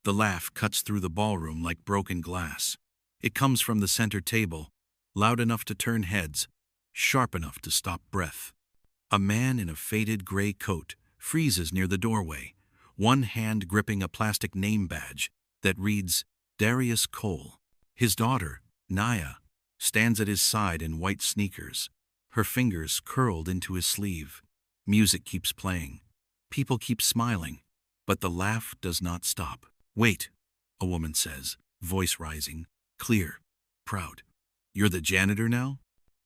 The laugh cuts through the ballroom like broken glass. It comes from the center table, loud enough to turn heads, sharp enough to stop breath. A man in a faded gray coat freezes near the doorway, one hand gripping a plastic name badge that reads Darius Cole. His daughter, Naya, stands at his side in white sneakers, her fingers curled into his sleeve. Music keeps playing. People keep smiling, but the laugh does not stop. "Wait," a woman says, voice rising, clear, proud. "You're the janitor now?"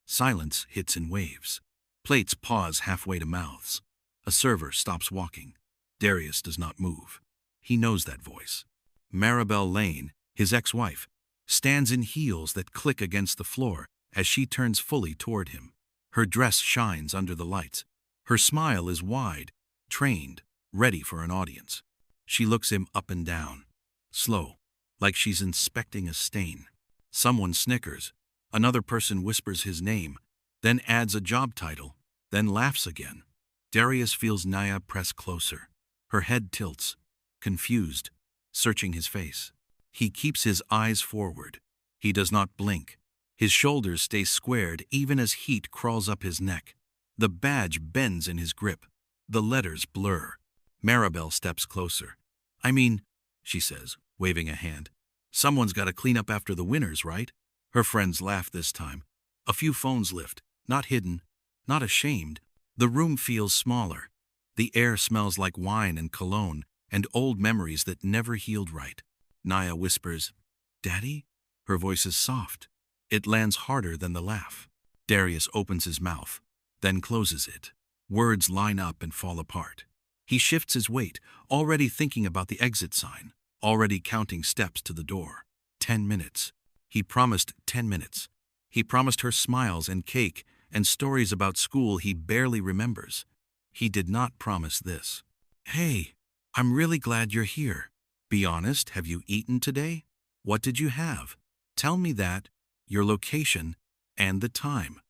Silence hits in waves. Plates pause halfway to mouths. A server stops walking. Darius does not move. He knows that voice. Maribel Lane, his ex-wife, stands in heels that click against the floor as she turns fully toward him. Her dress shines under the lights. Her smile is wide, trained, ready for an audience. She looks him up and down, slow, like she's inspecting a stain. Someone snickers. Another person whispers his name, then adds a job title, then laughs again. Darius feels Naya press closer. Her head tilts, confused, searching his face. He keeps his eyes forward. He does not blink. His shoulders stay squared even as heat crawls up his neck. The badge bends in his grip. The letters blur. Maribel steps closer. "I mean," she says, waving a hand, "someone's got to clean up after the winners, right?" Her friends laugh this time. A few phones lift, not hidden, not ashamed. The room feels smaller. The air smells like wine and cologne and old memories that never healed right. Naya whispers, "Daddy?" Her voice is soft. It lands harder than the laugh. Darius opens his mouth, then closes it. Words line up and fall apart. He shifts his weight, already thinking about the exit sign, already counting steps to the door. 10 minutes. He promised 10 minutes. He promised her smiles and cake and stories about school he barely remembers. He did not promise this. "Hey, I'm really glad you're here. Be honest, have you eaten today? What did you have? Tell me that, your location, and the time.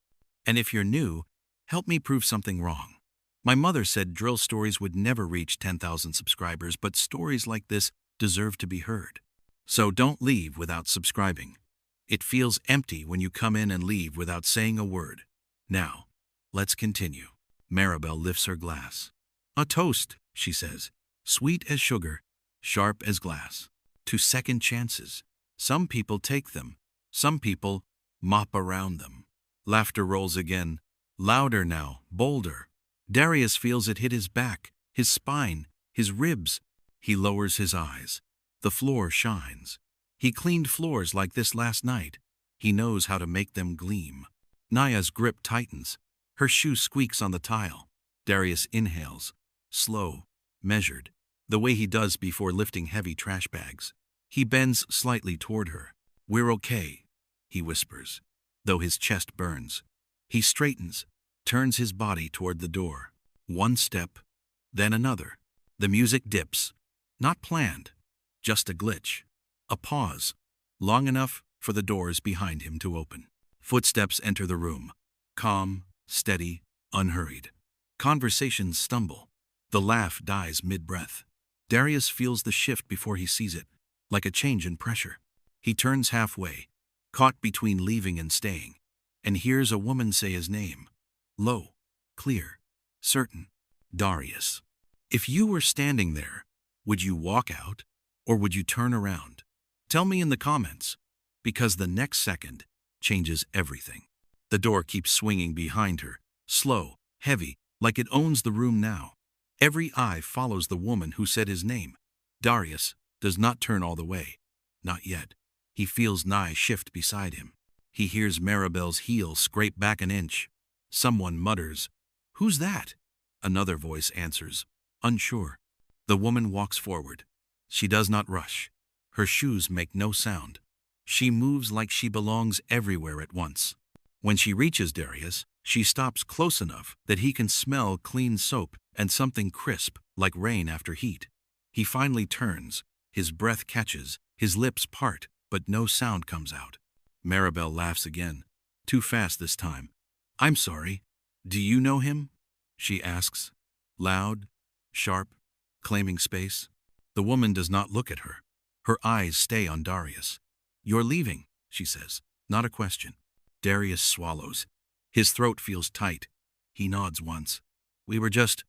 And if you're new, help me prove something wrong." My mother said drill stories would never reach 10,000 subscribers, but stories like this deserve to be heard. So don't leave without subscribing. It feels empty when you come in and leave without saying a word. Now, let's continue. Maribel lifts her glass. "A toast," she says, "sweet as sugar, sharp as glass. To second chances. Some people take them. Some people mop around them." Laughter rolls again. Louder now, bolder. Darius feels it hit his back, his spine, his ribs. He lowers his eyes. The floor shines. He cleaned floors like this last night. He knows how to make them gleam. Naya's grip tightens. Her shoe squeaks on the tile. Darius inhales, slow, measured, the way he does before lifting heavy trash bags. He bends slightly toward her. "We're okay," he whispers, though his chest burns. He straightens, turns his body toward the door. One step, then another. The music dips. Not planned, just a glitch. A pause, long enough for the doors behind him to open. Footsteps enter the room, calm, steady, unhurried. Conversations stumble. The laugh dies mid-breath. Darius feels the shift before he sees it, like a change in pressure. He turns halfway, caught between leaving and staying, and hears a woman say his name. Low, clear, certain. Darius. If you were standing there, would you walk out, or would you turn around? Tell me in the comments, because the next second changes everything. The door keeps swinging behind her, slow, heavy, like it owns the room now. Every eye follows the woman who said his name. Darius does not turn all the way. Not yet. He feels Nye shift beside him. He hears Maribel's heel scrape back an inch. Someone mutters, "Who's that?" Another voice answers, unsure. The woman walks forward. She does not rush. Her shoes make no sound. She moves like she belongs everywhere at once. When she reaches Darius, she stops close enough that he can smell clean soap and something crisp like rain after heat. He finally turns, his breath catches, his lips part, but no sound comes out. Maribel laughs again, too fast this time. "I'm sorry. Do you know him?" she asks, loud, sharp, claiming space. The woman does not look at her. Her eyes stay on Darius. "You're leaving," she says. Not a question. Darius swallows. His throat feels tight. He nods once. "We were just—"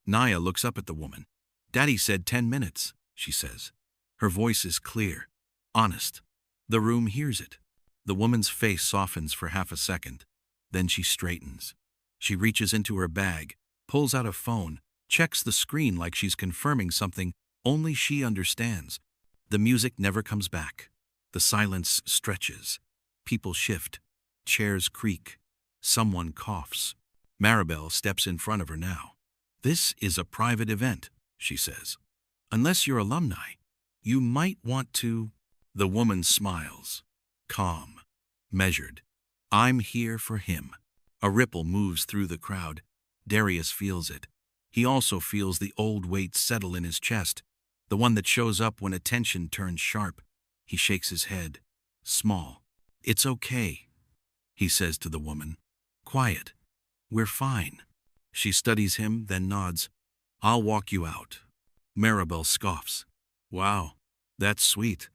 Naya looks up at the woman. "Daddy said 10 minutes, she says. Her voice is clear, honest. The room hears it. The woman's face softens for half a second. Then she straightens. She reaches into her bag, pulls out a phone, checks the screen like she's confirming something only she understands. The music never comes back. The silence stretches. People shift. Chairs creak. Someone coughs. Maribel steps in front of her now. "This is a private event," she says. "Unless you're alumni, you might want to—" The woman smiles. Calm. Measured. "I'm here for him." A ripple moves through the crowd. Darius feels it. He also feels the old weight settle in his chest, the one that shows up when attention turns sharp. He shakes his head. Small. "It's okay," he says to the woman. "Quiet. We're fine." She studies him, then nods. "I'll walk you out." Maribel scoffs. "Wow, that's sweet.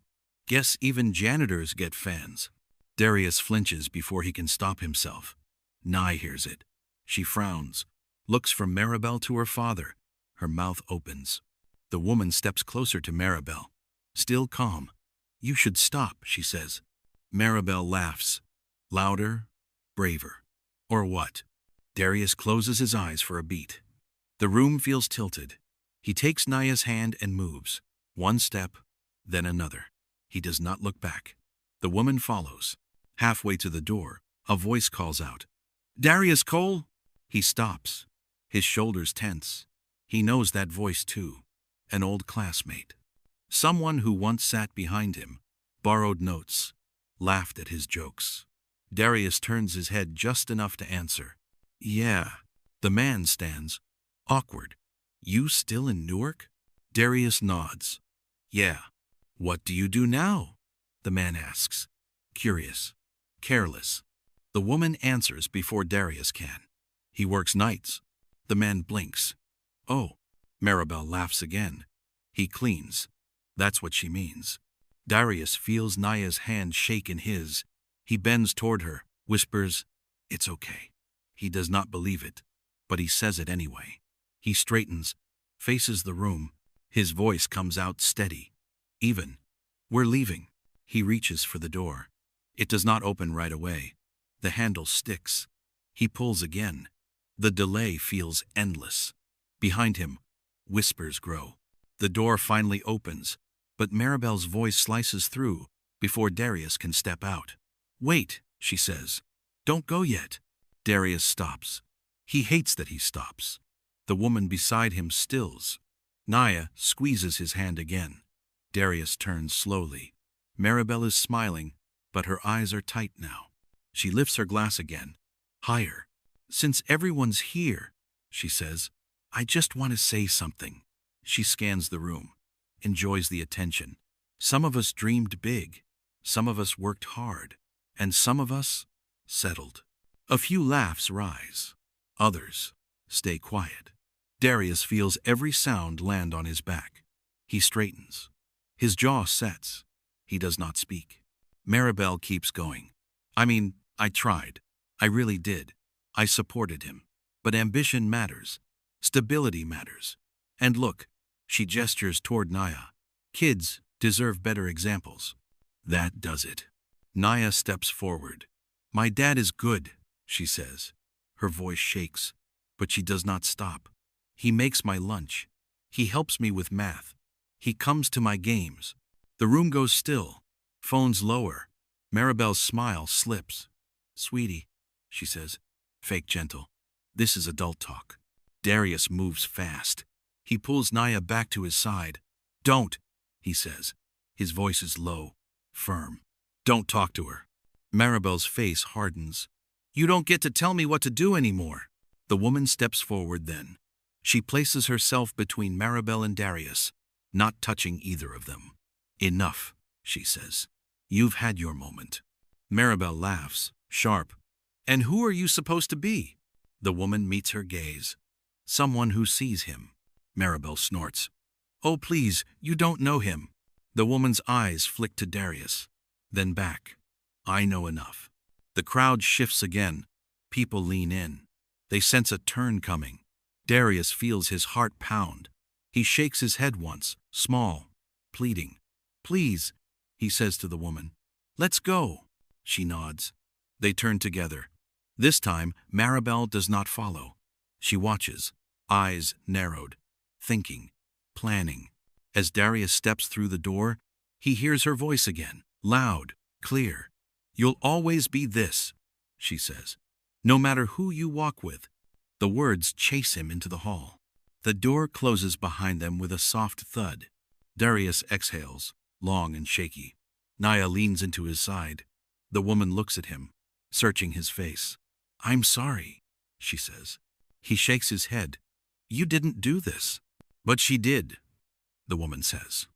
Guess even janitors get fans." Darius flinches before he can stop himself. Nye hears it. She frowns, looks from Maribel to her father. Her mouth opens. The woman steps closer to Maribel. Still calm. "You should stop," she says. Maribel laughs. Louder, braver. Or what? Darius closes his eyes for a beat. The room feels tilted. He takes Naya's hand and moves. One step, then another. He does not look back. The woman follows. Halfway to the door, a voice calls out, "Darius Cole?" He stops. His shoulders tense. He knows that voice too. An old classmate. Someone who once sat behind him, borrowed notes, laughed at his jokes. Darius turns his head just enough to answer. "Yeah." The man stands, awkward. "You still in Newark?" Darius nods. "Yeah." "What do you do now?" the man asks. Curious. Careless. The woman answers before Darius can. "He works nights." The man blinks. "Oh." Maribel laughs again. "He cleans." That's what she means. Darius feels Naya's hand shake in his. He bends toward her, whispers, "It's okay." He does not believe it, but he says it anyway. He straightens, faces the room. His voice comes out steady, even. "We're leaving." He reaches for the door. It does not open right away. The handle sticks. He pulls again. The delay feels endless. Behind him, whispers grow. The door finally opens, but Maribel's voice slices through before Darius can step out. "Wait," she says. "Don't go yet." Darius stops. He hates that he stops. The woman beside him stills. Naya squeezes his hand again. Darius turns slowly. Maribel is smiling, but her eyes are tight now. She lifts her glass again. Higher. "Since everyone's here," she says, "I just want to say something." She scans the room, enjoys the attention. Some of us dreamed big. Some of us worked hard. And some of us settled. A few laughs rise. Others stay quiet. Darius feels every sound land on his back. He straightens. His jaw sets. He does not speak. Maribel keeps going. I tried. I really did. I supported him. But ambition matters. Stability matters. And look, she gestures toward Naya. Kids deserve better examples. That does it. Naya steps forward. "My dad is good," she says. Her voice shakes, but she does not stop. "He makes my lunch. He helps me with math. He comes to my games." The room goes still. Phones lower. Maribel's smile slips. "Sweetie," she says, fake gentle. "This is adult talk." Darius moves fast. He pulls Naya back to his side. "Don't," he says. His voice is low, firm. "Don't talk to her." Maribel's face hardens. "You don't get to tell me what to do anymore." The woman steps forward then. She places herself between Maribel and Darius, not touching either of them. "Enough," she says. "You've had your moment." Maribel laughs, sharp. "And who are you supposed to be?" The woman meets her gaze. "Someone who sees him." Maribel snorts. "Oh, please, you don't know him." The woman's eyes flick to Darius, then back. I know enough. The crowd shifts again. People lean in. They sense a turn coming. Darius feels his heart pound. He shakes his head once, small, pleading. Please, he says to the woman. Let's go. She nods. They turn together. This time, Maribel does not follow. She watches, eyes narrowed, thinking, planning. As Darius steps through the door, he hears her voice again, loud, clear. You'll always be this, she says, no matter who you walk with. The words chase him into the hall. The door closes behind them with a soft thud. Darius exhales, long and shaky. Naya leans into his side. The woman looks at him, searching his face. I'm sorry, she says. He shakes his head. You didn't do this. But she did, the woman says.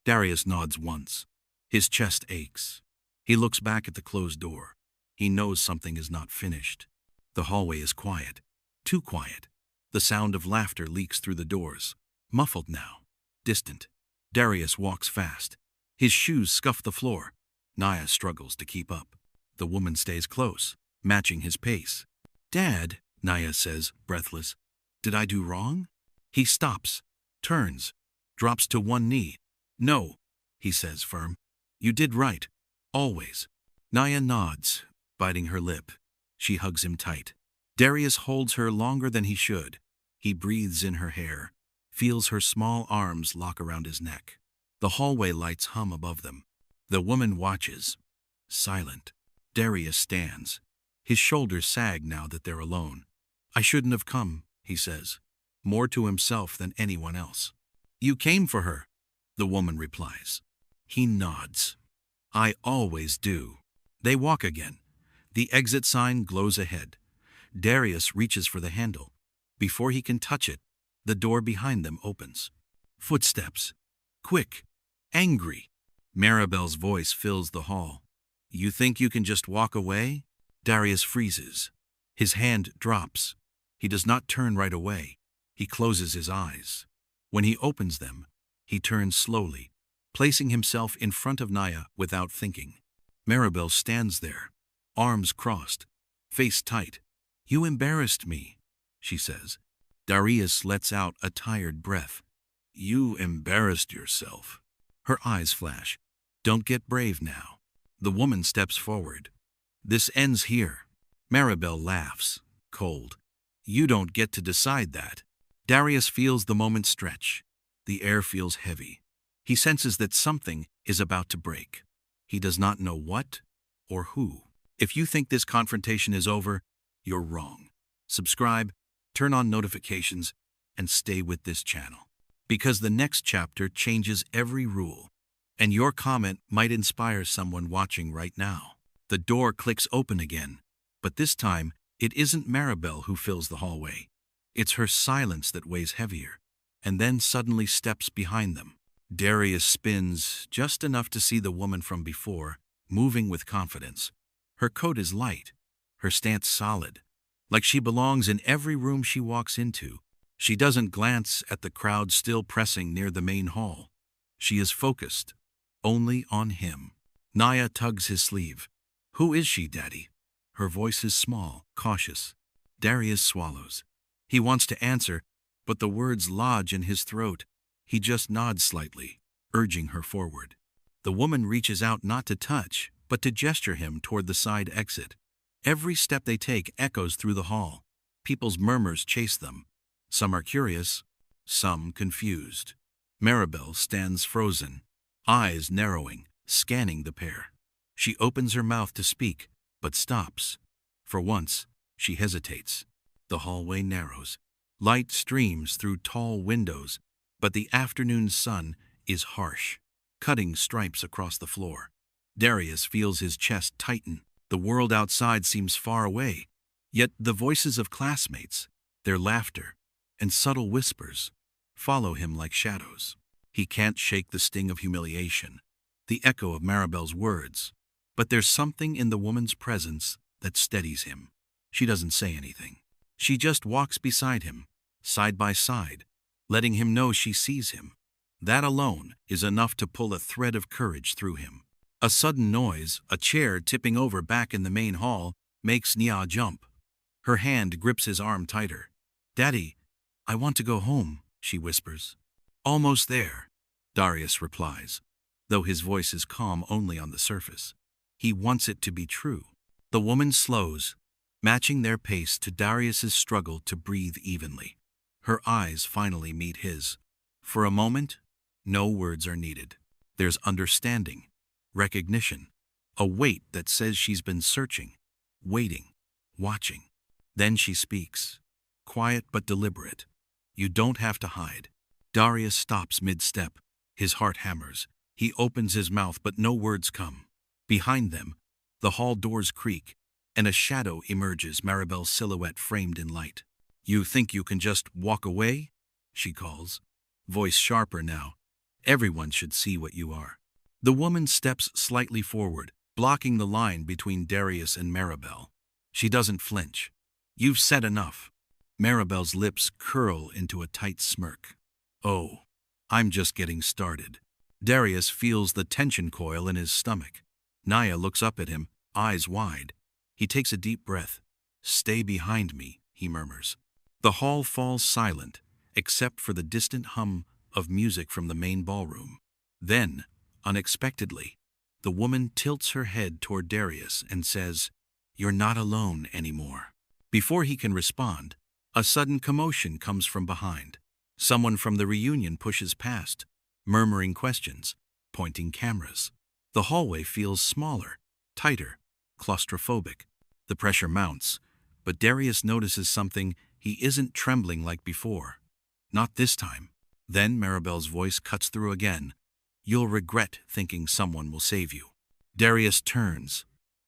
Darius nods once. His chest aches. He looks back at the closed door. He knows something is not finished. The hallway is quiet. Too quiet. The sound of laughter leaks through the doors. Muffled now. Distant. Darius walks fast. His shoes scuff the floor. Naya struggles to keep up. The woman stays close, matching his pace. Dad, Naya says, breathless. Did I do wrong? He stops, turns, drops to one knee. No, he says, firm. You did right. Always. Naya nods, biting her lip. She hugs him tight. Darius holds her longer than he should. He breathes in her hair, feels her small arms lock around his neck. The hallway lights hum above them. The woman watches, silent. Darius stands. His shoulders sag now that they're alone. I shouldn't have come, he says, more to himself than anyone else. You came for her, the woman replies. He nods. I always do. They walk again. The exit sign glows ahead. Darius reaches for the handle. Before he can touch it, the door behind them opens. Footsteps. Quick. Angry. Maribel's voice fills the hall. You think you can just walk away? Darius freezes. His hand drops. He does not turn right away. He closes his eyes. When he opens them, he turns slowly, placing himself in front of Naya without thinking. Maribel stands there, arms crossed, face tight. You embarrassed me, she says. Darius lets out a tired breath. You embarrassed yourself. Her eyes flash. Don't get brave now. The woman steps forward. This ends here. Maribel laughs, cold. You don't get to decide that. Darius feels the moment stretch. The air feels heavy. He senses that something is about to break. He does not know what or who. If you think this confrontation is over, you're wrong. Subscribe, turn on notifications, and stay with this channel. Because the next chapter changes every rule, and your comment might inspire someone watching right now. The door clicks open again, but this time it isn't Maribel who fills the hallway. It's her silence that weighs heavier, and then suddenly steps behind them. Darius spins just enough to see the woman from before, moving with confidence. Her coat is light, her stance solid, like she belongs in every room she walks into. She doesn't glance at the crowd still pressing near the main hall. She is focused, only on him. Naya tugs his sleeve. Who is she, Daddy? Her voice is small, cautious. Darius swallows. He wants to answer, but the words lodge in his throat. He just nods slightly, urging her forward. The woman reaches out not to touch, but to gesture him toward the side exit. Every step they take echoes through the hall. People's murmurs chase them. Some are curious, some confused. Maribel stands frozen, eyes narrowing, scanning the pair. She opens her mouth to speak, but stops. For once, she hesitates. The hallway narrows. Light streams through tall windows, but the afternoon sun is harsh, cutting stripes across the floor. Darius feels his chest tighten. The world outside seems far away, yet the voices of classmates, their laughter, and subtle whispers follow him like shadows. He can't shake the sting of humiliation, the echo of Maribel's words, but there's something in the woman's presence that steadies him. She doesn't say anything. She just walks beside him, side by side, letting him know she sees him. That alone is enough to pull a thread of courage through him. A sudden noise, a chair tipping over back in the main hall, makes Nia jump. Her hand grips his arm tighter. "Daddy, I want to go home," she whispers. "Almost there," Darius replies, though his voice is calm only on the surface. He wants it to be true. The woman slows, matching their pace to Darius's struggle to breathe evenly. Her eyes finally meet his. For a moment, no words are needed. There's understanding, recognition, a weight that says she's been searching, waiting, watching. Then she speaks, quiet but deliberate. "You don't have to hide." Darius stops mid-step. His heart hammers. He opens his mouth, but no words come. Behind them, the hall doors creak, and a shadow emerges, Maribel's silhouette framed in light. "You think you can just walk away?" she calls, voice sharper now. "Everyone should see what you are." The woman steps slightly forward, blocking the line between Darius and Maribel. She doesn't flinch. "You've said enough." Maribel's lips curl into a tight smirk. "Oh, I'm just getting started." Darius feels the tension coil in his stomach. Nia looks up at him, eyes wide. He takes a deep breath. "Stay behind me," he murmurs. The hall falls silent, except for the distant hum of music from the main ballroom. Then, unexpectedly, the woman tilts her head toward Darius and says, "You're not alone anymore." Before he can respond, a sudden commotion comes from behind. Someone from the reunion pushes past, murmuring questions, pointing cameras. The hallway feels smaller, tighter, claustrophobic. The pressure mounts, but Darius notices something. He isn't trembling like before. Not this time. Then Maribel's voice cuts through again. "You'll regret thinking someone will save you." Darius turns,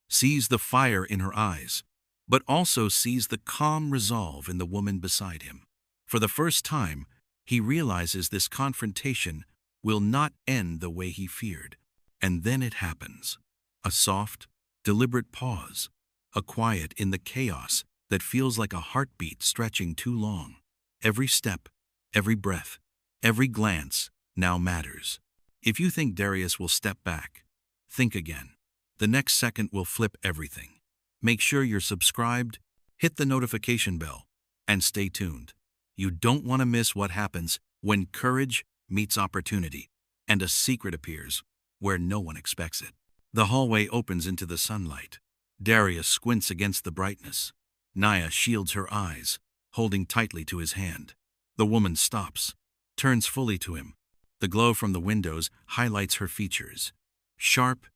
sees the fire in her eyes, but also sees the calm resolve in the woman beside him. For the first time, he realizes this confrontation will not end the way he feared. And then it happens. A soft, deliberate pause, a quiet in the chaos that feels like a heartbeat stretching too long. Every step, every breath, every glance now matters. If you think Darius will step back, think again. The next second will flip everything. Make sure you're subscribed, hit the notification bell, and stay tuned. You don't want to miss what happens when courage meets opportunity, and a secret appears where no one expects it. The hallway opens into the sunlight. Darius squints against the brightness. Nia shields her eyes, holding tightly to his hand. The woman stops, turns fully to him. The glow from the windows highlights her features. Sharp,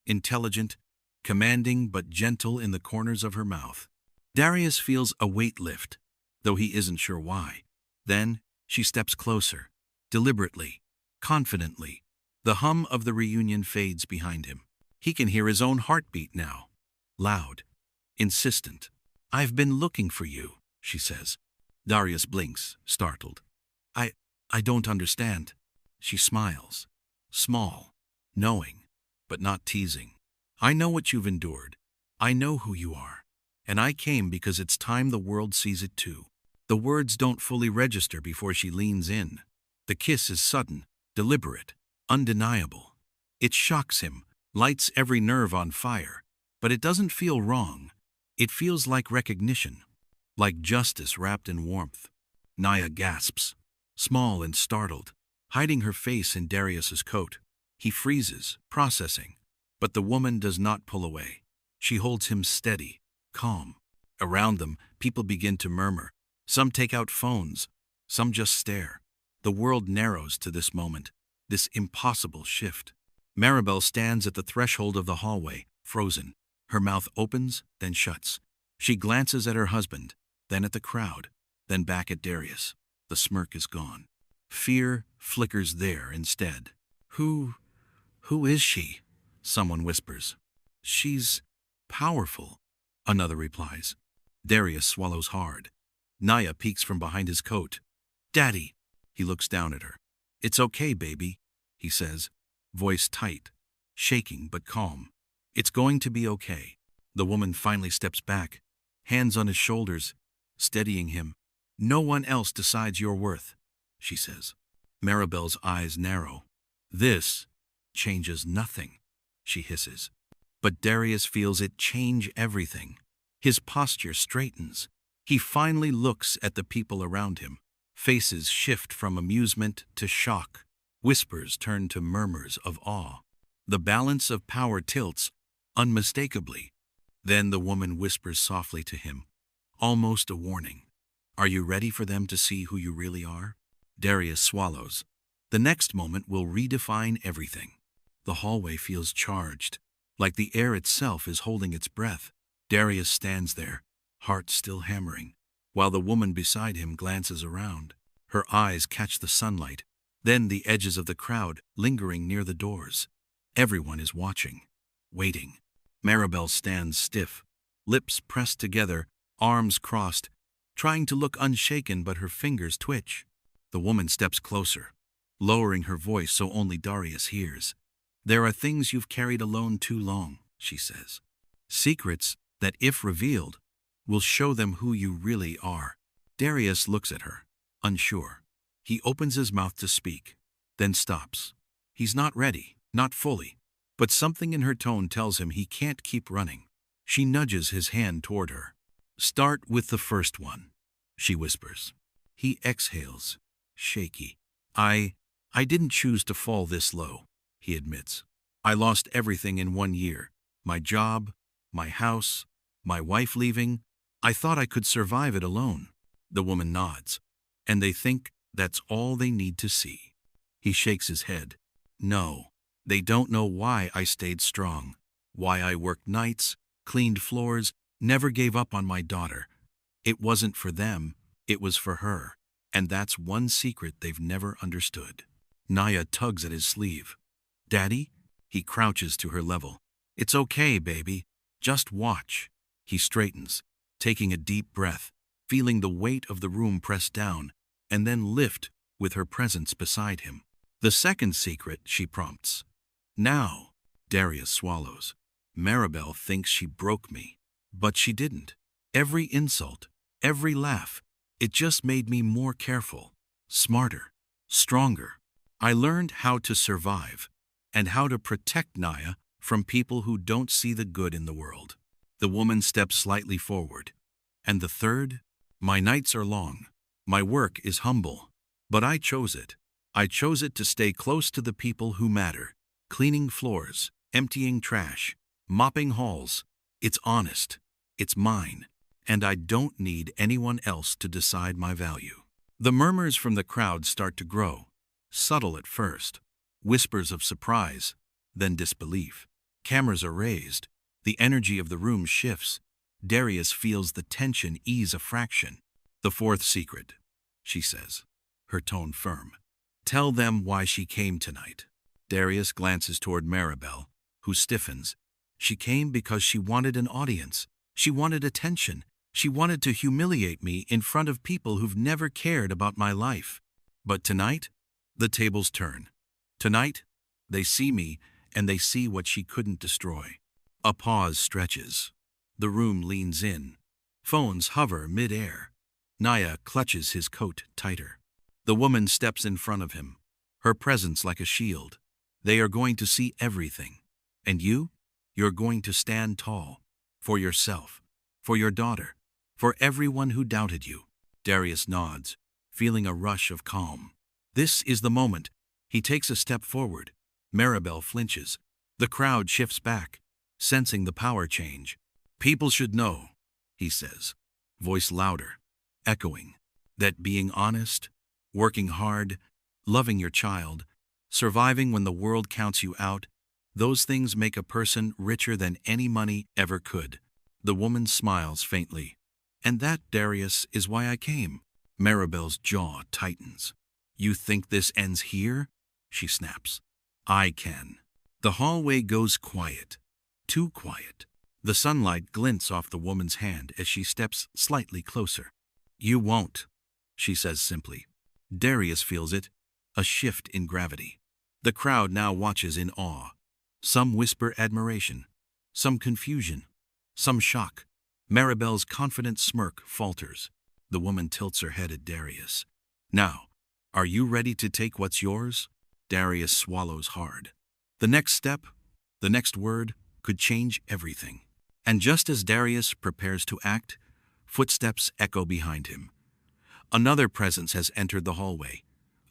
intelligent, commanding but gentle in the corners of her mouth. Darius feels a weight lift, though he isn't sure why. Then she steps closer, deliberately, confidently. The hum of the reunion fades behind him. He can hear his own heartbeat now. Loud, insistent. "I've been looking for you," she says. Darius blinks, startled. I don't understand." She smiles. Small, knowing, but not teasing. "I know what you've endured. I know who you are. And I came because it's time the world sees it too." The words don't fully register before she leans in. The kiss is sudden, deliberate, undeniable. It shocks him, lights every nerve on fire, but it doesn't feel wrong. It feels like recognition, like justice wrapped in warmth. Nia gasps, small and startled, hiding her face in Darius's coat. He freezes, processing, but the woman does not pull away. She holds him steady, calm. Around them, people begin to murmur. Some take out phones, some just stare. The world narrows to this moment, this impossible shift. Maribel stands at the threshold of the hallway, frozen. Her mouth opens, then shuts. She glances at her husband, then at the crowd, then back at Darius. The smirk is gone. Fear flickers there instead. Who is she?" someone whispers. "She's powerful," another replies. Darius swallows hard. Nia peeks from behind his coat. "Daddy." He looks down at her. "It's okay, baby," he says, voice tight, shaking but calm. "It's going to be okay." The woman finally steps back, hands on his shoulders, steadying him. "No one else decides your worth," she says. Maribel's eyes narrow. This changes nothing, she hisses. But Darius feels it change everything. His posture straightens. He finally looks at the people around him. Faces shift from amusement to shock. Whispers turn to murmurs of awe. The balance of power tilts, unmistakably. Then the woman whispers softly to him, almost a warning. Are you ready for them to see who you really are? Darius swallows. The next moment will redefine everything. The hallway feels charged, like the air itself is holding its breath. Darius stands there, heart still hammering, while the woman beside him glances around. Her eyes catch the sunlight, then the edges of the crowd lingering near the doors. Everyone is watching, waiting. Maribel stands stiff, lips pressed together, arms crossed, trying to look unshaken, but her fingers twitch. The woman steps closer, lowering her voice so only Darius hears. There are things you've carried alone too long, she says. Secrets that, if revealed, will show them who you really are. Darius looks at her, unsure. He opens his mouth to speak, then stops. He's not ready, not fully, but something in her tone tells him he can't keep running. She nudges his hand toward her. Start with the first one, she whispers. He exhales, shaky. I didn't choose to fall this low, he admits. I lost everything in 1 year. My job, my house, my wife leaving. I thought I could survive it alone. The woman nods, and they think that's all they need to see. He shakes his head. No, they don't know why I stayed strong, why I worked nights, cleaned floors, never gave up on my daughter. It wasn't for them, it was for her. And that's one secret they've never understood. Naya tugs at his sleeve. Daddy? He crouches to her level. It's okay, baby. Just watch. He straightens, taking a deep breath, feeling the weight of the room press down, and then lift with her presence beside him. The second secret, she prompts. Now, Darius swallows. Maribel thinks she broke me, but she didn't. Every insult, every laugh, it just made me more careful, smarter, stronger. I learned how to survive and how to protect Naya from people who don't see the good in the world. The woman steps slightly forward. And the third? My nights are long. My work is humble. But I chose it. I chose it to stay close to the people who matter. Cleaning floors, emptying trash, mopping halls. It's honest. It's mine. And I don't need anyone else to decide my value. The murmurs from the crowd start to grow, subtle at first, whispers of surprise, then disbelief. Cameras are raised. The energy of the room shifts. Darius feels the tension ease a fraction. The fourth secret, she says, her tone firm. Tell them why she came tonight. Darius glances toward Maribel, who stiffens. She came because she wanted an audience. She wanted attention. She wanted to humiliate me in front of people who've never cared about my life. But tonight, the tables turn. Tonight, they see me, and they see what she couldn't destroy. A pause stretches. The room leans in. Phones hover mid-air. Naya clutches his coat tighter. The woman steps in front of him, her presence like a shield. They are going to see everything. And you're going to stand tall. For yourself. For your daughter. For everyone who doubted you. Darius nods, feeling a rush of calm. This is the moment. He takes a step forward. Maribel flinches. The crowd shifts back, sensing the power change. People should know, he says, voice louder, echoing, that being honest, working hard, loving your child, surviving when the world counts you out, those things make a person richer than any money ever could. The woman smiles faintly. And that, Darius, is why I came. Maribel's jaw tightens. You think this ends here? She snaps. I can. The hallway goes quiet. Too quiet. The sunlight glints off the woman's hand as she steps slightly closer. You won't, she says simply. Darius feels it, a shift in gravity. The crowd now watches in awe. Some whisper admiration, some confusion, some shock. Maribel's confident smirk falters. The woman tilts her head at Darius. Now, Are you ready to take what's yours? Darius swallows hard. The next step, the next word, could change everything. And just as Darius prepares to act, footsteps echo behind him. Another presence has entered the hallway,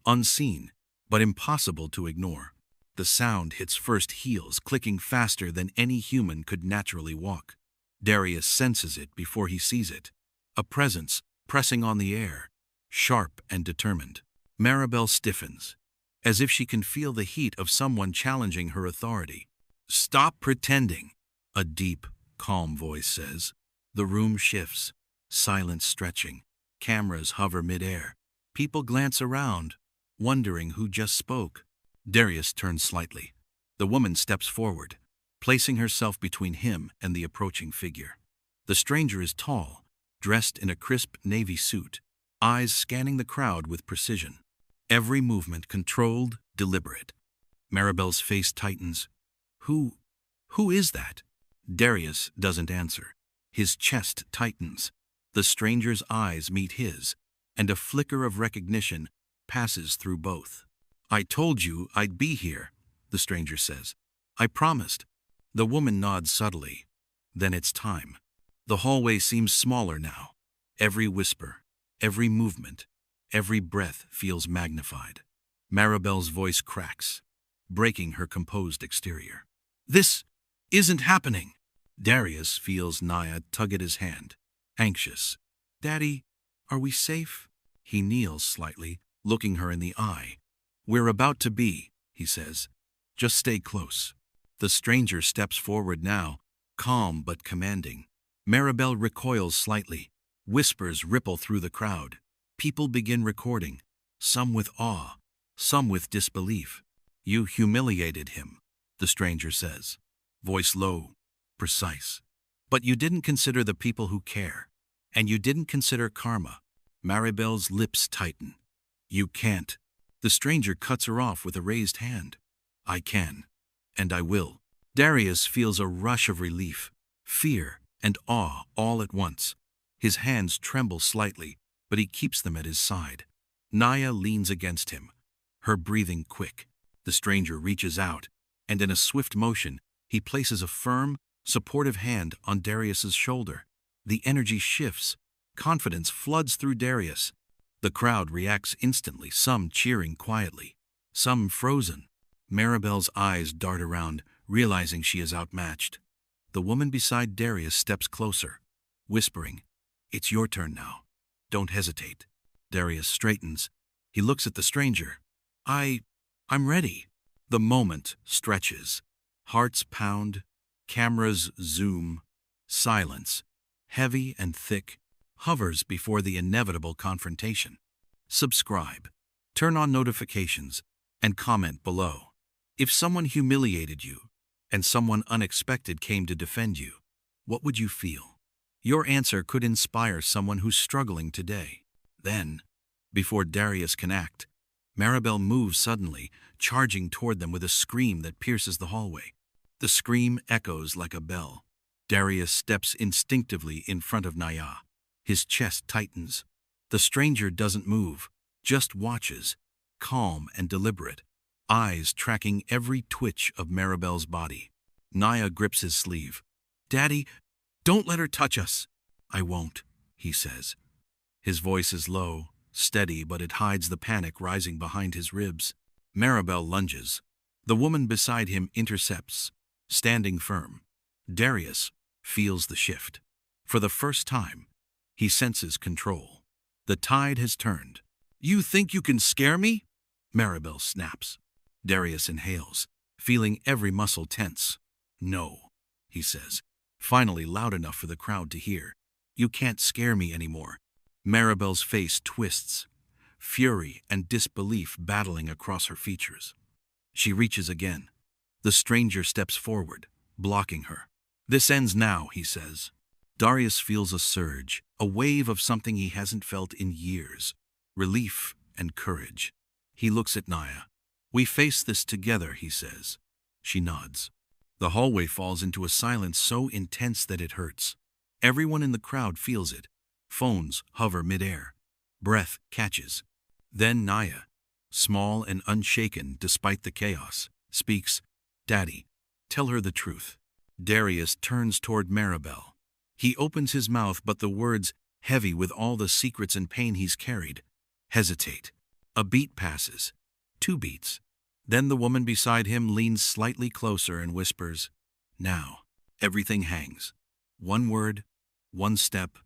unseen, but impossible to ignore. The sound hits first heels, clicking faster than any human could naturally walk. Darius senses it before he sees it. A presence pressing on the air, sharp and determined. Maribel stiffens, as if she can feel the heat of someone challenging her authority. "Stop pretending," a deep, calm voice says. The room shifts, silence stretching. Cameras hover midair. People glance around, wondering who just spoke. Darius turns slightly. The woman steps forward, placing herself between him and the approaching figure. The stranger is tall, dressed in a crisp navy suit, eyes scanning the crowd with precision. Every movement controlled, deliberate. Maribel's face tightens. Who is that?" Darius doesn't answer. His chest tightens. The stranger's eyes meet his, and a flicker of recognition passes through both. "I told you I'd be here," the stranger says. "I promised." The woman nods subtly. Then it's time. The hallway seems smaller now. Every whisper, every movement, every breath feels magnified. Maribel's voice cracks, breaking her composed exterior. "This isn't happening." Darius feels Naya tug at his hand, anxious. "Daddy, are we safe?" He kneels slightly, looking her in the eye. "We're about to be," he says. "Just stay close." The stranger steps forward now, calm but commanding. Maribel recoils slightly. Whispers ripple through the crowd. People begin recording, some with awe, some with disbelief. "You humiliated him," the stranger says, voice low, precise. "But you didn't consider the people who care, and you didn't consider karma." Maribel's lips tighten. "You can't." The stranger cuts her off with a raised hand. "I can, and I will." Darius feels a rush of relief, fear, and awe all at once. His hands tremble slightly, but he keeps them at his side. Naya leans against him, her breathing quick. The stranger reaches out, and in a swift motion, he places a firm, supportive hand on Darius's shoulder. The energy shifts. Confidence floods through Darius. The crowd reacts instantly, some cheering quietly, some frozen. Maribel's eyes dart around, realizing she is outmatched. The woman beside Darius steps closer, whispering, "It's your turn now. Don't hesitate." Darius straightens. He looks at the stranger. I'm ready." The moment stretches. Hearts pound. Cameras zoom. Silence, heavy and thick, hovers before the inevitable confrontation. Subscribe, turn on notifications, and comment below. If someone humiliated you, and someone unexpected came to defend you, what would you feel? Your answer could inspire someone who's struggling today. Then, before Darius can act, Maribel moves suddenly, charging toward them with a scream that pierces the hallway. The scream echoes like a bell. Darius steps instinctively in front of Naya. His chest tightens. The stranger doesn't move, just watches, calm and deliberate, eyes tracking every twitch of Maribel's body. Naya grips his sleeve. "Daddy, don't let her touch us." "I won't," he says. His voice is low, steady, but it hides the panic rising behind his ribs. Maribel lunges. The woman beside him intercepts, standing firm. Darius feels the shift. For the first time, he senses control. The tide has turned. "You think you can scare me?" Maribel snaps. Darius inhales, feeling every muscle tense. "No," he says, finally loud enough for the crowd to hear. "You can't scare me anymore." Maribel's face twists, fury and disbelief battling across her features. She reaches again. The stranger steps forward, blocking her. "This ends now," he says. Darius feels a surge, a wave of something he hasn't felt in years. Relief and courage. He looks at Naya. "We face this together," he says. She nods. The hallway falls into a silence so intense that it hurts. Everyone in the crowd feels it. Phones hover midair. Breath catches. Then Naya, small and unshaken despite the chaos, speaks, "Daddy, tell her the truth." Darius turns toward Maribel. He opens his mouth, but the words, heavy with all the secrets and pain he's carried, hesitate. A beat passes. 2 beats. Then the woman beside him leans slightly closer and whispers, "Now." Everything hangs. One word, one step,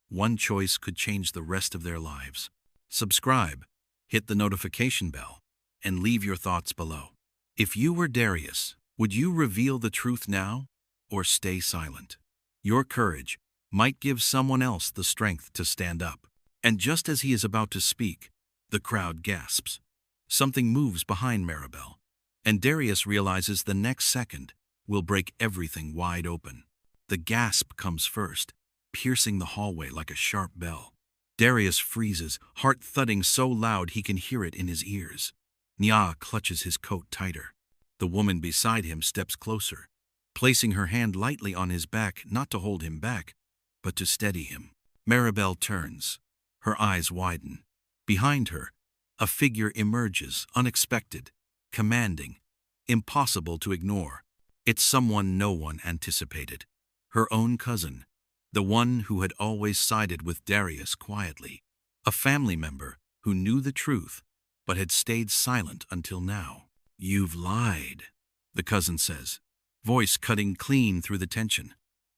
one choice could change the rest of their lives. Subscribe, hit the notification bell, and leave your thoughts below. If you were Darius, would you reveal the truth now or stay silent? Your courage might give someone else the strength to stand up. And just as he is about to speak, the crowd gasps. Something moves behind Maribel, and Darius realizes the next second will break everything wide open. The gasp comes first, piercing the hallway like a sharp bell. Darius freezes, heart thudding so loud he can hear it in his ears. Nya clutches his coat tighter. The woman beside him steps closer, placing her hand lightly on his back, not to hold him back, but to steady him. Maribel turns. Her eyes widen. Behind her, a figure emerges, unexpected, commanding, impossible to ignore. It's someone no one anticipated. Her own cousin, the one who had always sided with Darius quietly. A family member who knew the truth, but had stayed silent until now. "You've lied," the cousin says, voice cutting clean through the tension.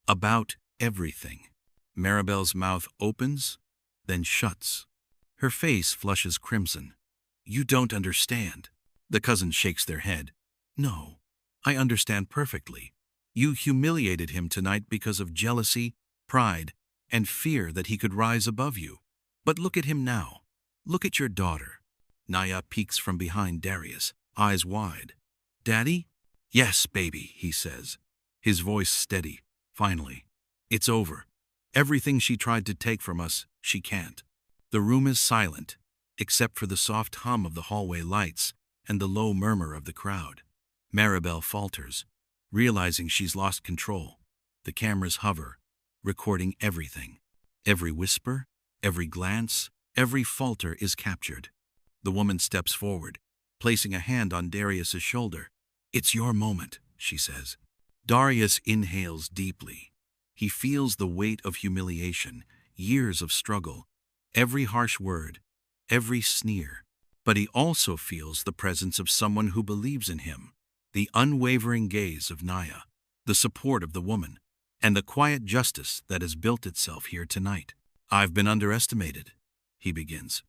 "About everything." Maribel's mouth opens, then shuts. Her face flushes crimson. "You don't understand." The cousin shakes their head. "No, I understand perfectly. You humiliated him tonight because of jealousy, pride, and fear that he could rise above you. But look at him now. Look at your daughter." Nya peeks from behind Darius, eyes wide. "Daddy?" "Yes, baby," he says, his voice steady. "Finally. It's over. Everything she tried to take from us, she can't." The room is silent, except for the soft hum of the hallway lights and the low murmur of the crowd. Maribel falters, realizing she's lost control. The cameras hover, recording everything. Every whisper, every glance, every falter is captured. The woman steps forward, placing a hand on Darius's shoulder. "It's your moment," she says. Darius inhales deeply. He feels the weight of humiliation, years of struggle, every harsh word, every sneer. But he also feels the presence of someone who believes in him, the unwavering gaze of Nya, the support of the woman, and the quiet justice that has built itself here tonight. "I've been underestimated," he begins,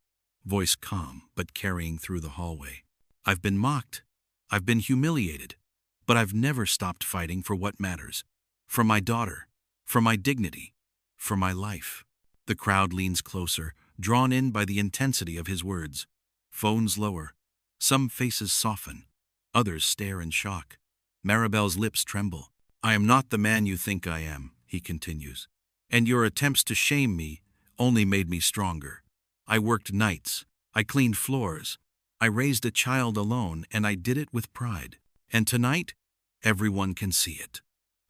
voice calm but carrying through the hallway. "I've been mocked. I've been humiliated. But I've never stopped fighting for what matters. For my daughter, for my dignity, for my life." The crowd leans closer, drawn in by the intensity of his words. Phones lower. Some faces soften. Others stare in shock. Maribel's lips tremble. "I am not the man you think I am," he continues. "And your attempts to shame me only made me stronger. I worked nights. I cleaned floors. I raised a child alone, and I did it with pride. And tonight, everyone can see it.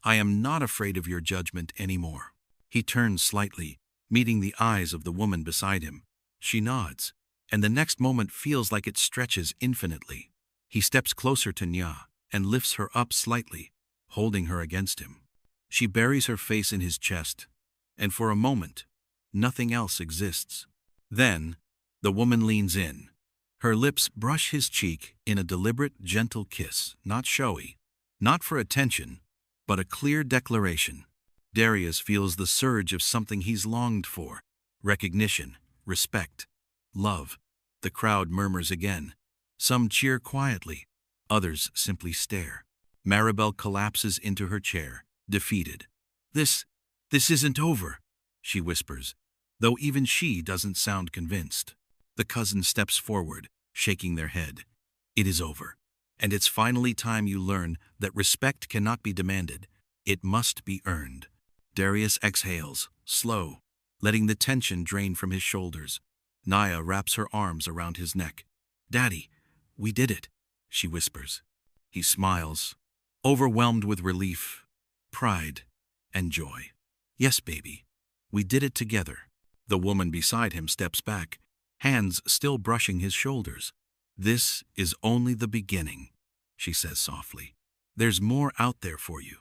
I am not afraid of your judgment anymore." He turns slightly, meeting the eyes of the woman beside him. She nods, and the next moment feels like it stretches infinitely. He steps closer to Nya and lifts her up slightly, holding her against him. She buries her face in his chest, and for a moment, nothing else exists. Then, the woman leans in. Her lips brush his cheek in a deliberate, gentle kiss, not showy, not for attention, but a clear declaration. Darius feels the surge of something he's longed for: recognition, respect, love. The crowd murmurs again. Some cheer quietly, others simply stare. Maribel collapses into her chair, defeated. This isn't over," she whispers, though even she doesn't sound convinced. The cousin steps forward, shaking their head. "It is over. And it's finally time you learn that respect cannot be demanded. It must be earned." Darius exhales, slow, letting the tension drain from his shoulders. Nya wraps her arms around his neck. "Daddy, we did it," she whispers. He smiles, overwhelmed with relief, pride, and joy. "Yes, baby, we did it together." The woman beside him steps back, hands still brushing his shoulders. "This is only the beginning," she says softly. "There's more out there for you.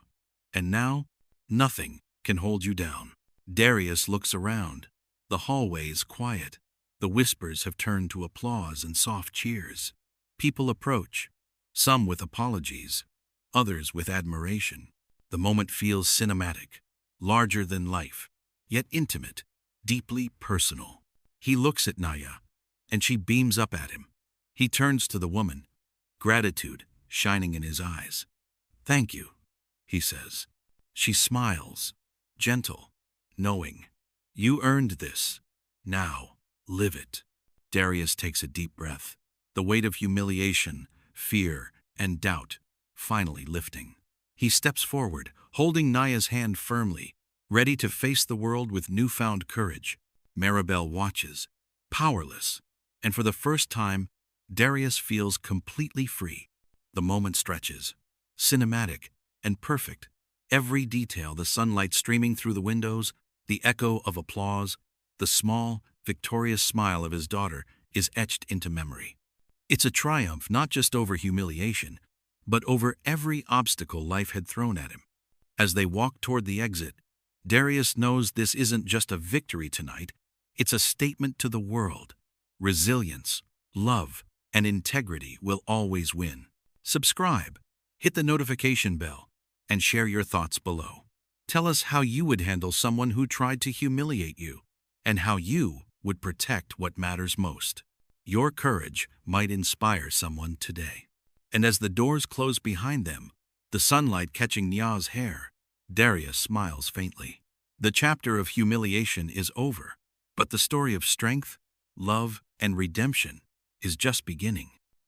And now, nothing can hold you down." Darius looks around. The hallway is quiet. The whispers have turned to applause and soft cheers. People approach, some with apologies, others with admiration. The moment feels cinematic, larger than life, yet intimate, deeply personal. He looks at Naya, and she beams up at him. He turns to the woman, gratitude shining in his eyes. "Thank you," he says. She smiles, gentle, knowing. "You earned this. Now, live it." Darius takes a deep breath, the weight of humiliation, fear, and doubt finally lifting. He steps forward, holding Naya's hand firmly, ready to face the world with newfound courage. Maribel watches, powerless, and for the first time, Darius feels completely free. The moment stretches, cinematic and perfect. Every detail, the sunlight streaming through the windows, the echo of applause, the small, victorious smile of his daughter is etched into memory. It's a triumph not just over humiliation, but over every obstacle life had thrown at him. As they walk toward the exit, Darius knows this isn't just a victory tonight, it's a statement to the world. Resilience, love, and integrity will always win. Subscribe, hit the notification bell, and share your thoughts below. Tell us how you would handle someone who tried to humiliate you, and how you would protect what matters most. Your courage might inspire someone today. And as the doors close behind them, the sunlight catching Nya's hair, Darius smiles faintly. The chapter of humiliation is over, but the story of strength, love, and redemption is just beginning.